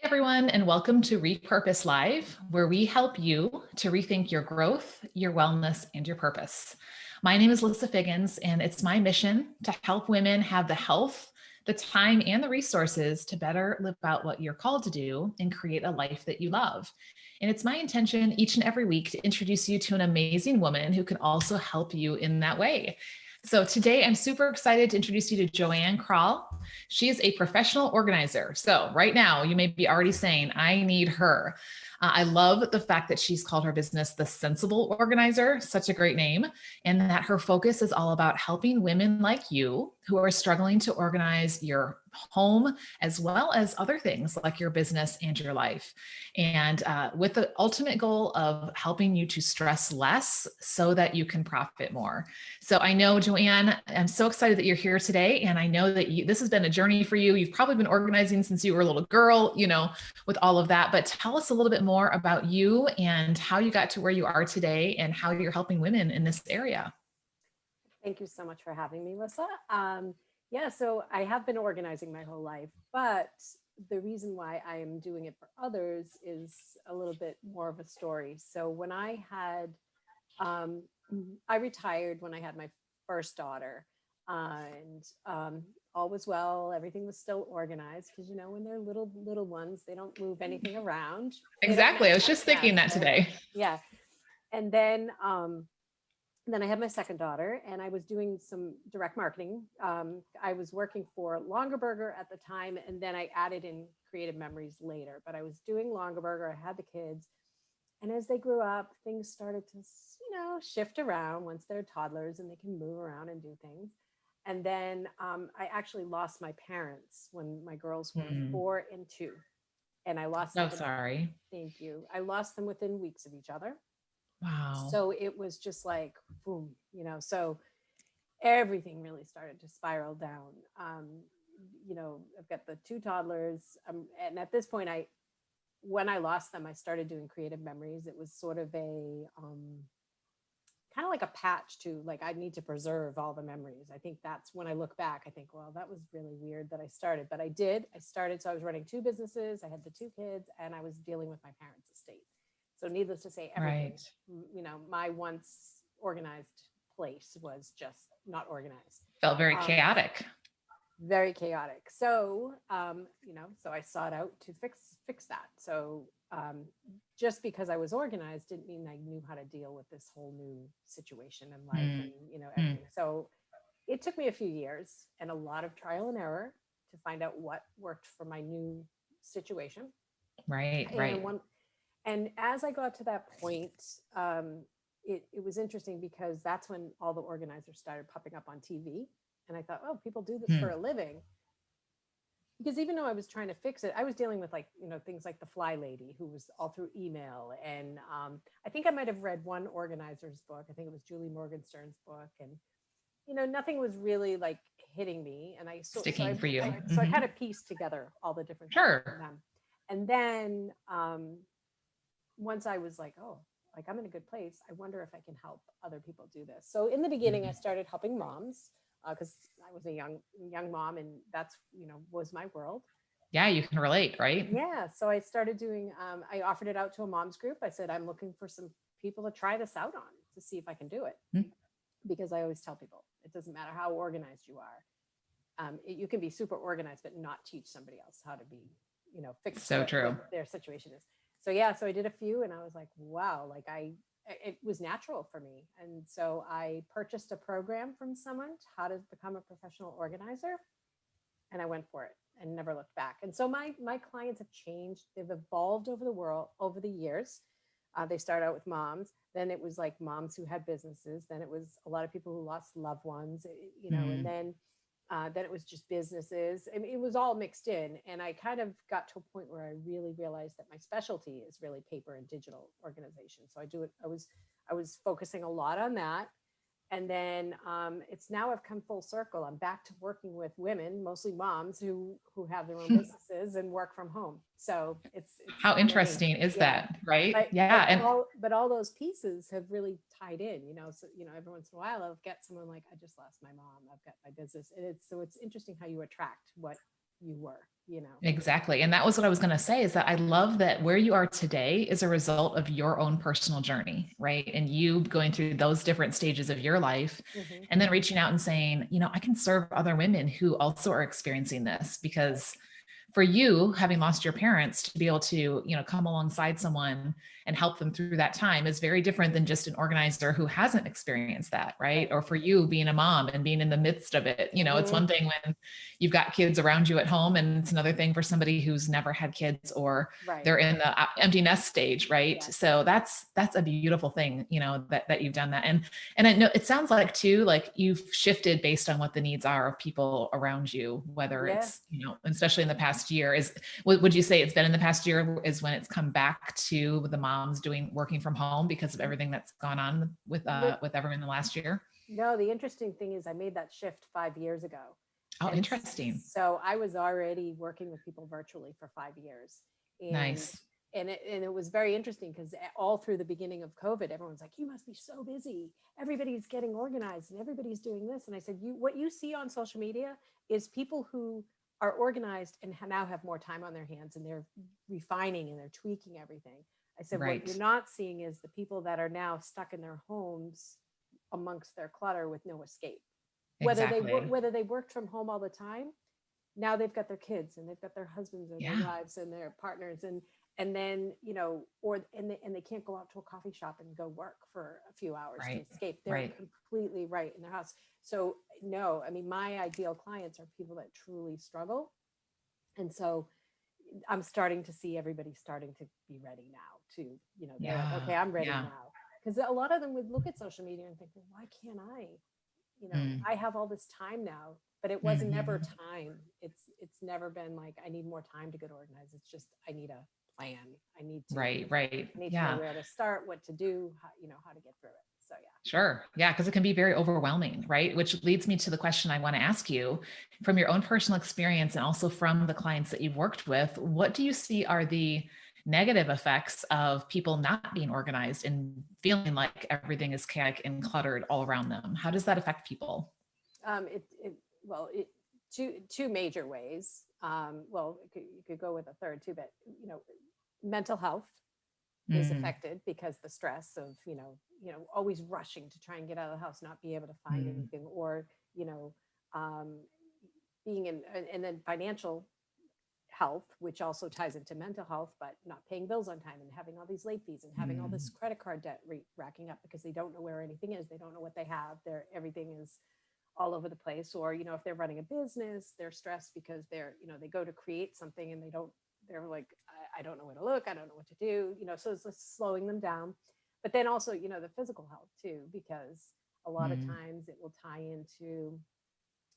everyone, and welcome to Repurpose Live, where we help you to rethink your growth, your wellness, and your purpose. My name is Lissa Figgins, and it's my mission to help women have the health, the time, and the resources to better live out what you're called to do and create a life that you love. And it's my intention each and every week to introduce you to an amazing woman who can also help you in that way. So today I'm super excited to introduce you to JoAnn Krall. She is a professional organizer. So right now you may be already saying, I need her. I love the fact that she's called her business the Sensible Organizer, such a great name, and that her focus is all about helping women like you who are struggling to organize your home as well as other things like your business and your life. And with the ultimate goal of helping you to stress less so that you can profit more. So I know, JoAnn, I'm so excited that you're here today. And I know that this has been a journey for you. You've probably been organizing since you were a little girl, with all of that. But tell us a little bit more about you and how you got to where you are today and how you're helping women in this area. Thank you so much for having me, Lissa. So I have been organizing my whole life, but the reason why I am doing it for others is a little bit more of a story. So when I retired when I had my first daughter, and all was well. Everything was still organized because, when they're little ones, they don't move anything around. Exactly. I was just thinking that today. Yeah. And then I had my second daughter and I was doing some direct marketing. I was working for Longaberger at the time, and then I added in Creative Memories later, but I was doing Longaberger. I had the kids. And as they grew up, things started to, shift around once they're toddlers and they can move around and do things. And then I actually lost my parents when my girls were 4 and 2. And I lost them. Sorry. Thank you. I lost them within weeks of each other. Wow. So it was just like, boom, so everything really started to spiral down. I've got the 2 toddlers. And at this point, when I lost them, I started doing Creative Memories. It was sort of a kind of like a patch to, like, I need to preserve all the memories. I think that's when I look back, I think, well, that was really weird that I started, but I started. So I was running 2 businesses. I had the 2 kids and I was dealing with my parents' estate. So needless to say, everything, my once organized place was just not organized. Felt very chaotic. Very chaotic. So, so I sought out to fix that. So just because I was organized didn't mean I knew how to deal with this whole new situation in life and, everything. So it took me a few years and a lot of trial and error to find out what worked for my new situation. Right. And as I got to that point, it was interesting because that's when all the organizers started popping up on TV. And I thought, oh, people do this for a living. Because even though I was trying to fix it, I was dealing with things like the Fly Lady, who was all through email. And I think I might have read one organizer's book. I think it was Julie Morgenstern's book. And, nothing was really like hitting me. And sticking for you. So I kind of pieced together all the different things from them. And then once I was like, oh, like I'm in a good place, I wonder if I can help other people do this. So in the beginning, I started helping moms because I was a young mom, and that's, was my world. Yeah, you can relate, right? Yeah. So I started doing, I offered it out to a mom's group. I said, I'm looking for some people to try this out on to see if I can do it. Because I always tell people, it doesn't matter how organized you are. You can be super organized, but not teach somebody else how to be, fix what their situation is. So so I did a few and I was like, wow, like it was natural for me. And so I purchased a program from someone, how to become a professional organizer. And I went for it and never looked back. And so my clients have changed. They've evolved over the years. They started out with moms. Then it was like moms who had businesses. Then it was a lot of people who lost loved ones, and then it was just businesses. I mean, it was all mixed in. And I kind of got to a point where I really realized that my specialty is really paper and digital organization. So I was focusing a lot on that. And then it's now I've come full circle. I'm back to working with women, mostly moms who have their own businesses and work from home. So it's how interesting is that, right? But all those pieces have really tied in, so, every once in a while I'll get someone like, I just lost my mom, I've got my business. And it's interesting how you attract what you were, you know? Exactly. And that was what I was going to say, is that I love that where you are today is a result of your own personal journey, right? And you going through those different stages of your life Mhm. and then reaching out and saying, I can serve other women who also are experiencing this. Because for you, having lost your parents, to be able to, come alongside someone and help them through that time is very different than just an organizer who hasn't experienced that, right? Right. Or for you being a mom and being in the midst of it, it's Mhm. one thing when you've got kids around you at home, and it's another thing for somebody who's never had kids, or Right. they're in the empty nest stage, right? Yeah. So that's a beautiful thing, that you've done that. And I know it sounds like too, like you've shifted based on what the needs are of people around you, whether Yeah. it's, especially in the past year. Would you say it's been in the past year is when it's come back to the moms working from home because of everything that's gone on with everyone in the last year? No, the interesting thing is I made that shift 5 years ago. Oh, And interesting. so I was already working with people virtually for 5 years. And Nice. it was very interesting because all through the beginning of COVID, everyone's like, you must be so busy. Everybody's getting organized and everybody's doing this. And I said, what you see on social media is people who are organized and now have more time on their hands, and they're refining and they're tweaking everything. I said, what Right. you're not seeing is the people that are now stuck in their homes amongst their clutter with no escape. Exactly. Whether they worked from home all the time, now they've got their kids and they've got their husbands or their Yeah. wives and their partners, and then they can't go out to a coffee shop and go work for a few hours to Right. escape. They're Right. completely right in their house. So no, I mean, my ideal clients are people that truly struggle. And so I'm starting to see everybody starting to be ready now to, they're like, Yeah. okay, I'm ready Yeah. now. Because a lot of them would look at social media and think, well, why can't I? Mm. I have all this time now, but it wasn't never Mhm. time. It's never been like I need more time to get organized. It's just I need a plan. I need to Right. Right. I need to know Yeah. where to start, what to do, how to get through it. So yeah. Sure. Yeah. Because it can be very overwhelming, right? Which leads me to the question I want to ask you from your own personal experience and also from the clients that you've worked with. What do you see are the negative effects of people not being organized and feeling like everything is chaotic and cluttered all around them? How does that affect people? Well, two major ways. Well, you could go with a third too, but mental health is Mm, affected because the stress of always rushing to try and get out of the house, not be able to find mm, anything, or you know um, being in, and then financial health, which also ties into mental health, but not paying bills on time and having all these late fees and having all this mm. credit card debt racking up because they don't know where anything is, they don't know what they have, everything is all over the place. Or if they're running a business, they're stressed because they go to create something and they're like, I don't know where to look, I don't know what to do, so it's just slowing them down. But then also the physical health too, because a lot of Mm, times it will tie into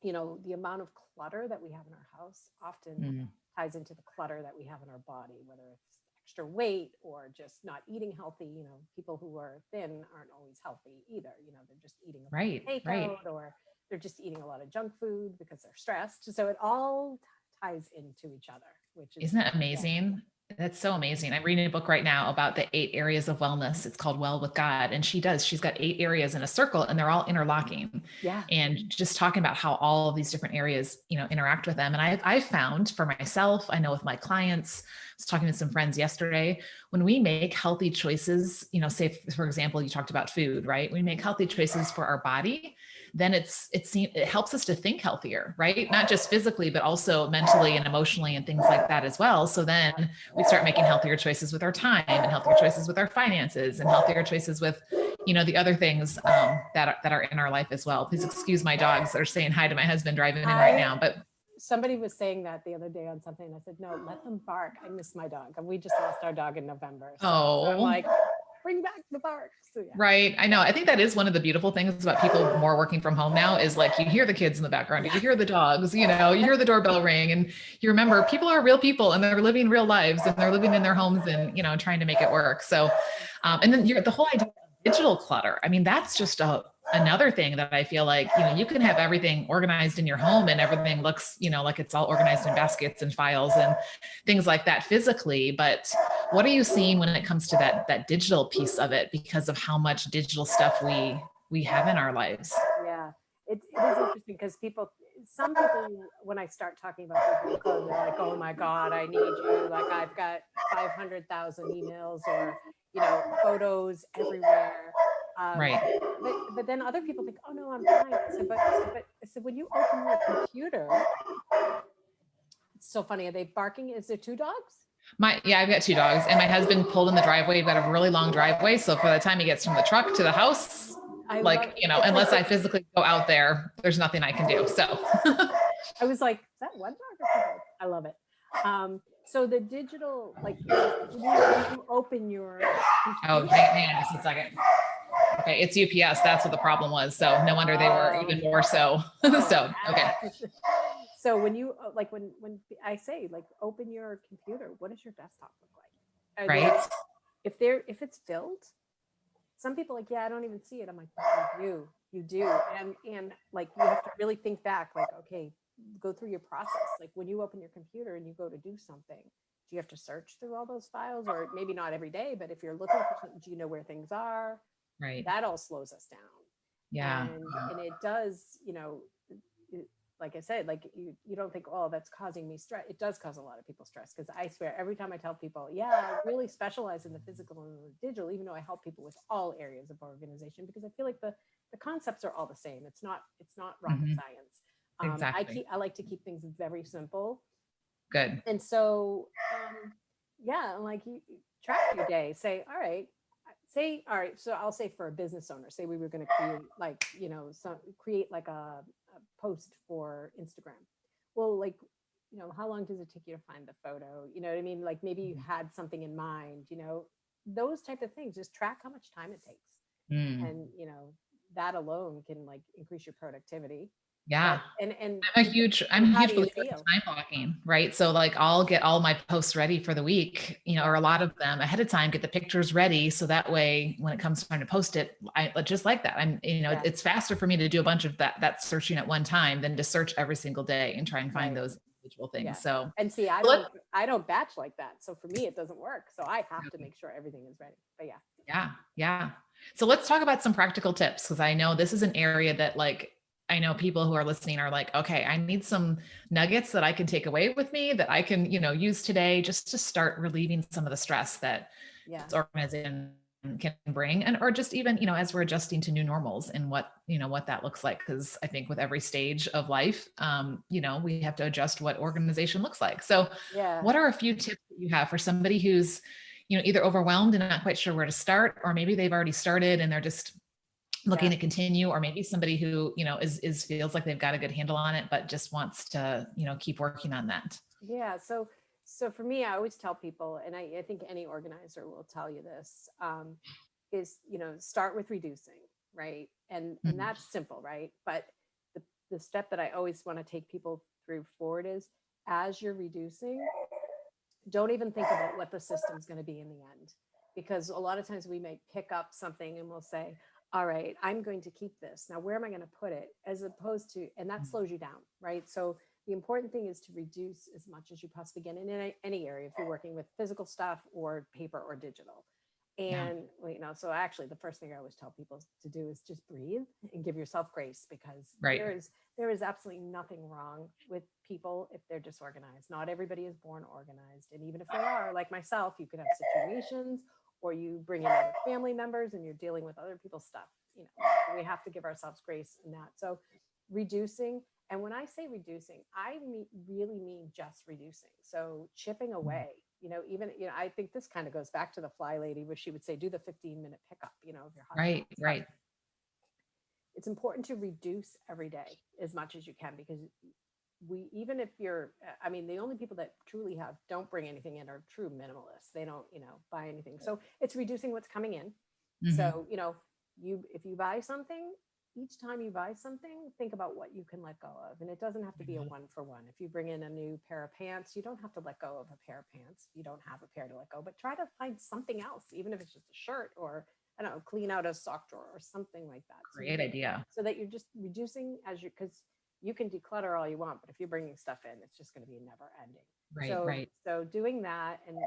the amount of clutter that we have in our house often mm. ties into the clutter that we have in our body, whether it's extra weight or just not eating healthy. People who are thin aren't always healthy either. They're just eating a bunch Right, of right. takeout, or they're just eating a lot of junk food because they're stressed. So it all ties into each other, which is, Isn't that yeah. amazing? That's so amazing. I'm reading a book right now about the 8 areas of wellness. It's called Well with God. And she's got 8 areas in a circle and they're all interlocking. Yeah. And just talking about how all of these different areas, interact with them. And I've found for myself, I know with my clients, I was talking to some friends yesterday, when we make healthy choices, say, for example, you talked about food, right? We make healthy choices for our body, then it helps us to think healthier, right? Not just physically, but also mentally and emotionally and things like that as well. So then we start making healthier choices with our time and healthier choices with our finances and healthier choices with, the other things that are in our life as well. Please excuse my dogs that are saying hi to my husband driving in right now, but Somebody was saying that the other day on something, and I said, no, let them bark. I miss my dog, and we just lost our dog in November. So I'm oh, like, bring back the bark. So yeah. right. I know. I think that is one of the beautiful things about people more working from home now is like you hear the kids in the background, you hear the dogs, you hear the doorbell ring, and you remember people are real people and they're living real lives and they're living in their homes and, trying to make it work. So, and then the whole idea of digital clutter. I mean, that's just another thing that I feel like, you can have everything organized in your home and everything looks, like it's all organized in baskets and files and things like that physically. But what are you seeing when it comes to that digital piece of it because of how much digital stuff we have in our lives? Yeah, it is interesting because people, some people, when I start talking about digital code, they're like, oh my God, I need you. Like I've got 500,000 emails or, photos everywhere. Right. But then other people think, oh no, I'm fine. I said, when you open your computer, it's so funny. Are they barking? Is there two dogs? Yeah, I've got two dogs, and my husband pulled in the driveway. We've got a really long driveway. So by the time he gets from the truck to the house, I like, love unless I physically go out there, there's nothing I can do. So I was like, is that one dog or two dogs? I love it. So the digital, like when you open your oh, hang on just a second. Okay, it's UPS. That's what the problem was. So no wonder they were even more so. So okay. So when you when I say like open your computer, what does your desktop look like? Right. If it's filled, some people are like, yeah, I don't even see it. I'm like, you do. And like, you have to really think back, like, okay, go through your process. Like when you open your computer and you go to do something, do you have to search through all those files? Or maybe not every day, but if you're looking for something, do you know where things are? Right. That all slows us down. Yeah. And it does, like I said, like you don't think, oh, that's causing me stress. It does cause a lot of people stress, because I swear every time I tell people, yeah, I really specialize in the physical and the digital, even though I help people with all areas of organization, because I feel like the concepts are all the same. It's not rocket science. Exactly. I like to keep things very simple. Good. And so, yeah, like you track your day, say, all right, so I'll say for a business owner, say we were going to create like, create like a post for Instagram. Well, like, how long does it take you to find the photo? You know what I mean? Like maybe you had something in mind, those type of things, just track how much time it takes. And, that alone can like increase your productivity. Yeah. And I'm huge believer in feel? time blocking, right? So like I'll get all my posts ready for the week, or a lot of them ahead of time, get the pictures ready. So that way, when it comes time to post it, I just like that. It's faster for me to do a bunch of that searching at one time than to search every single day and try and find those individual things. Yeah. So, and see, I don't batch like that. So for me, it doesn't work. So I have to make sure everything is ready. But yeah. Yeah. Yeah. So let's talk about some practical tips, because I know this is an area that like, I know people who are listening are like, okay, I need some nuggets that I can take away with me that I can, use today just to start relieving some of the stress that this organization can bring. And, or just even, as we're adjusting to new normals and what that looks like. Cause I think with every stage of life, we have to adjust what organization looks like. So what are a few tips that you have for somebody who's, either overwhelmed and not quite sure where to start, or maybe they've already started and they're just looking to continue, or maybe somebody who, is feels like they've got a good handle on it, but just wants to, keep working on that. Yeah. So for me, I always tell people, and I think any organizer will tell you this, is, start with reducing, right? And that's simple, right? But the step that I always want to take people through forward is, as you're reducing, don't even think about what the system's going to be in the end. Because a lot of times we may pick up something and we'll say, all right, I'm going to keep this. Now, where am I going to put it? As opposed to, and that slows you down, right? So the important thing is to reduce as much as you possibly can in any area, if you're working with physical stuff or paper or digital. And, so actually the first thing I always tell people to do is just breathe and give yourself grace, because there is absolutely nothing wrong with people if they're disorganized. Not everybody is born organized. And even if they are, like myself, you could have situations, or you bring in other family members and you're dealing with other people's stuff. We have to give ourselves grace in that. So reducing, and when I say reducing, I really mean just reducing. So chipping away, even, I think this kind of goes back to the fly lady, where she would say, do the 15-minute pickup, of your hot Right. It's important to reduce every day as much as you can, because even if you're, the only people that truly don't bring anything in are true minimalists. They don't, buy anything. So it's reducing what's coming in. So, if you buy something, each time you buy something, think about what you can let go of. And it doesn't have to be a 1-for-1. If you bring in a new pair of pants, you don't have to let go of a pair of pants. You don't have a pair to let go, but try to find something else, even if it's just a shirt, or I don't know, clean out a sock drawer or something like that. Great idea. So that you're just reducing because you can declutter all you want, but if you're bringing stuff in, it's just going to be never ending. Right. So doing that and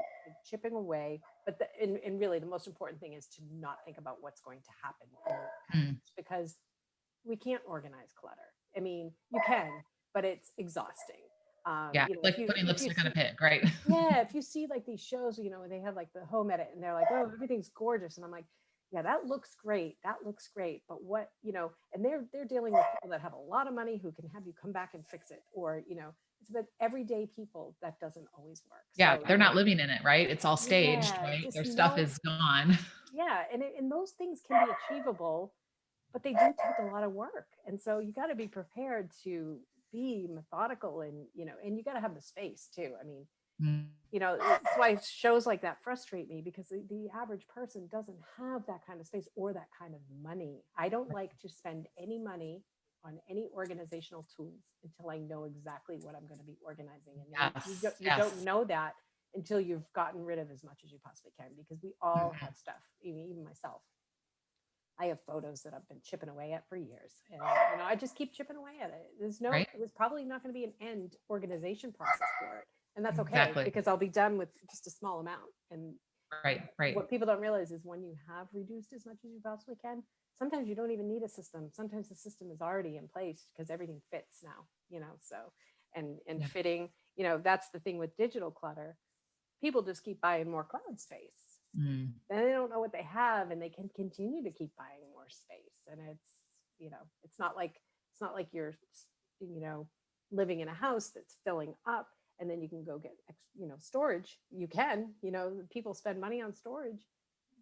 chipping away, but and really the most important thing is to not think about what's going to happen, because we can't organize clutter. You can, but it's exhausting. Yeah. You know, Like putting if you lipstick on a see, pig, right? yeah, if you see like these shows, you know, they have like the home edit and they're like, oh, everything's gorgeous. And I'm like, yeah, that looks great. That looks great. But what, you know, and they're dealing with people that have a lot of money who can have you come back and fix it. Or, you know, it's about everyday people that doesn't always work. Yeah. So, They're you not know, living in it, right? It's all staged, yeah, right? just Their stuff know, is gone. yeah. And those things can be achievable, but they do take a lot of work. And so you got to be prepared to be methodical and, you know, and you got to have the space too. I mean, Mm. you know, that's why shows like that frustrate me, because the average person doesn't have that kind of space or that kind of money. I don't like to spend any money on any organizational tools until I know exactly what I'm going to be organizing. And Yes. you don't Yes. know that until you've gotten rid of as much as you possibly can, because we all have stuff, even myself. I have photos that I've been chipping away at for years. And, you know, I just keep chipping away at it. Right. There's probably not going to be an end organization process for it. And that's okay, Exactly. because I'll be done with just a small amount. And Right. Right. what people don't realize is when you have reduced as much as you possibly can, sometimes you don't even need a system. Sometimes the system is already in place because everything fits now, you know, so, and Yeah. fitting, you know, that's the thing with digital clutter. People just keep buying more cloud space. Mm. Then they don't know what they have, and they can continue to keep buying more space. And it's, you know, it's not like you're, you know, living in a house that's filling up and then you can go get, you know, storage. You can, you know, people spend money on storage.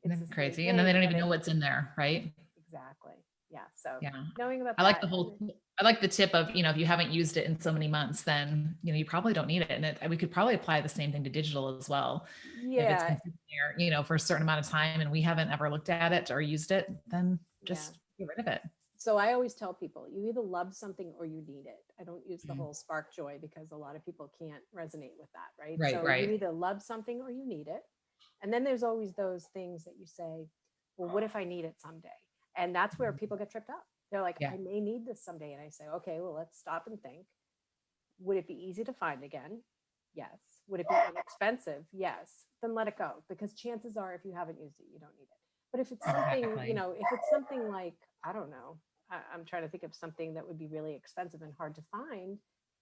It's Isn't the that same crazy? And then they thing, don't but even know what's in there, right? exactly, yeah. So Yeah. knowing about I like that, the and whole, I like the tip of, you know, if you haven't used it in so many months, then, you know, you probably don't need it. And we could probably apply the same thing to digital as well. If it's yeah, been sitting there, you know, for a certain amount of time and we haven't ever looked at it or used it, then yeah. just get rid of it. So I always tell people, you either love something or you need it. I don't use the Mhm. whole spark joy because a lot of people can't resonate with that, right? Right, So you right. either love something or you need it. And then there's always those things that you say, well, what if I need it someday? And that's where people get tripped up. They're like, Yeah. I may need this someday. And I say, okay, well, let's stop and think. Would it be easy to find again? Yes. Would it be inexpensive? Yes. Then let it go, because chances are if you haven't used it, you don't need it. But if it's something, you Exactly. know, if it's something like, I don't know, I'm trying to think of something that would be really expensive and hard to find,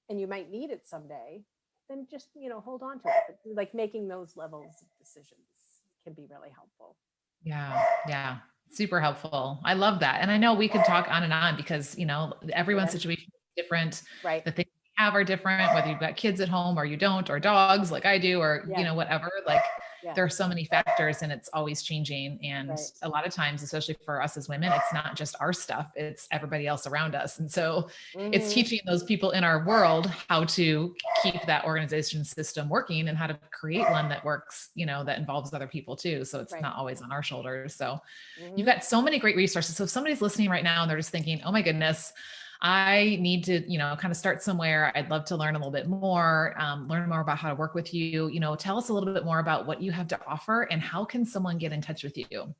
and you might need it someday, then just, you know, hold on to it. But like making those levels of decisions can be really helpful. Yeah. Yeah. Super helpful. I love that. And I know we could talk on and on because, you know, everyone's Yeah. situation is different. Right. The things we have are different, whether you've got kids at home or you don't, or dogs like I do, or, you Yeah. know, whatever. Like Yeah. there are so many factors and it's always changing. And Right. a lot of times, especially for us as women, it's not just our stuff, it's everybody else around us. And so it's Mm-hmm. teaching those people in our world how to keep that organization system working and how to create one that works, you know, that involves other people too. So it's Right. not always on our shoulders. So you've Mm-hmm. got so many great resources. So if somebody's listening right now and they're just thinking, oh my goodness, I need to, you know, kind of start somewhere. I'd love to learn a little bit more, learn more about how to work with you. You know, tell us a little bit more about what you have to offer and how can someone get in touch with you?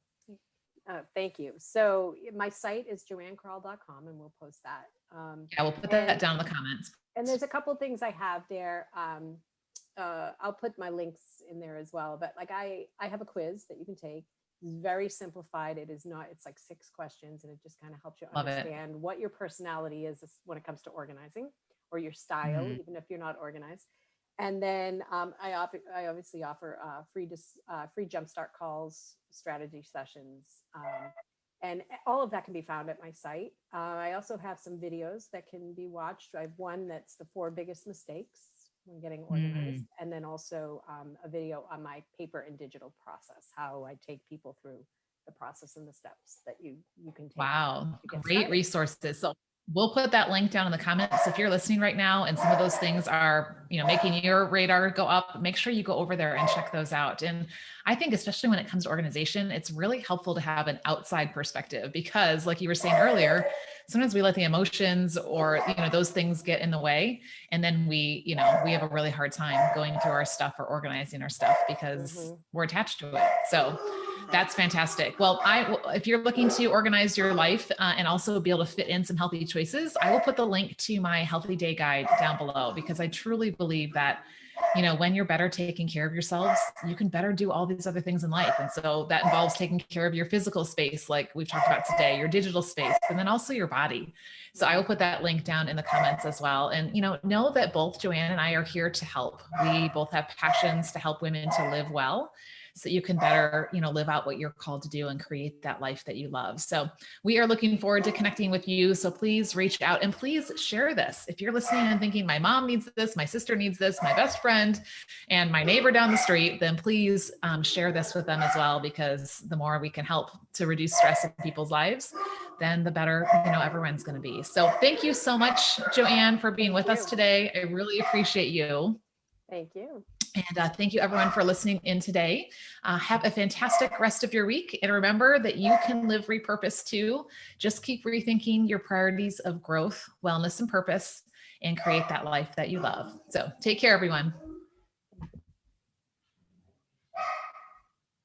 Thank you. So my site is joannkrall.com, and we'll post that. Yeah, we'll put that And down in the comments. there's a couple things I have there. I'll put my links in there as well. But like I have a quiz that you can take. It's very simplified. It is not. It's like 6 questions, and it just kind of helps you Love it. understand what your personality is when it comes to organizing, or your style, Mhm. even if you're not organized. And then I obviously offer free jumpstart calls, strategy sessions, and all of that can be found at my site. I also have some videos that can be watched. I have one that's the 4 biggest mistakes when getting organized, and then also a video on my paper and digital process, how I take people through the process and the steps that you can take Wow, to get great started. resources. So we'll put that link down in the comments. If you're listening right now and some of those things are, you know, making your radar go up, make sure you go over there and check those out. And I think especially when it comes to organization, it's really helpful to have an outside perspective because like you were saying earlier, sometimes we let the emotions or, you know, those things get in the way. And then we, you know, we have a really hard time going through our stuff or organizing our stuff because we're attached to it. So that's fantastic. Well, if you're looking to organize your life and also be able to fit in some healthy choices, I will put the link to my healthy day guide down below because I truly believe that when you're better taking care of yourselves, you can better do all these other things in life. And so that involves taking care of your physical space, like we've talked about today, your digital space, and then also your body. So I will put that link down in the comments as well. And, know that both JoAnn and I are here to help. We both have passions to help women to live well, so you can better, live out what you're called to do and create that life that you love. So we are looking forward to connecting with you. So please reach out and please share this. If you're listening and thinking my mom needs this, my sister needs this, my best friend and my neighbor down the street, then please share this with them as well, because the more we can help to reduce stress in people's lives, then the better, everyone's going to be. So thank you so much, JoAnn, for being with us today. I really appreciate you. Thank you. And thank you everyone for listening in today. Have a fantastic rest of your week. And remember that you can live repurposed too. Just keep rethinking your priorities of growth, wellness, and purpose, and create that life that you love. So take care, everyone.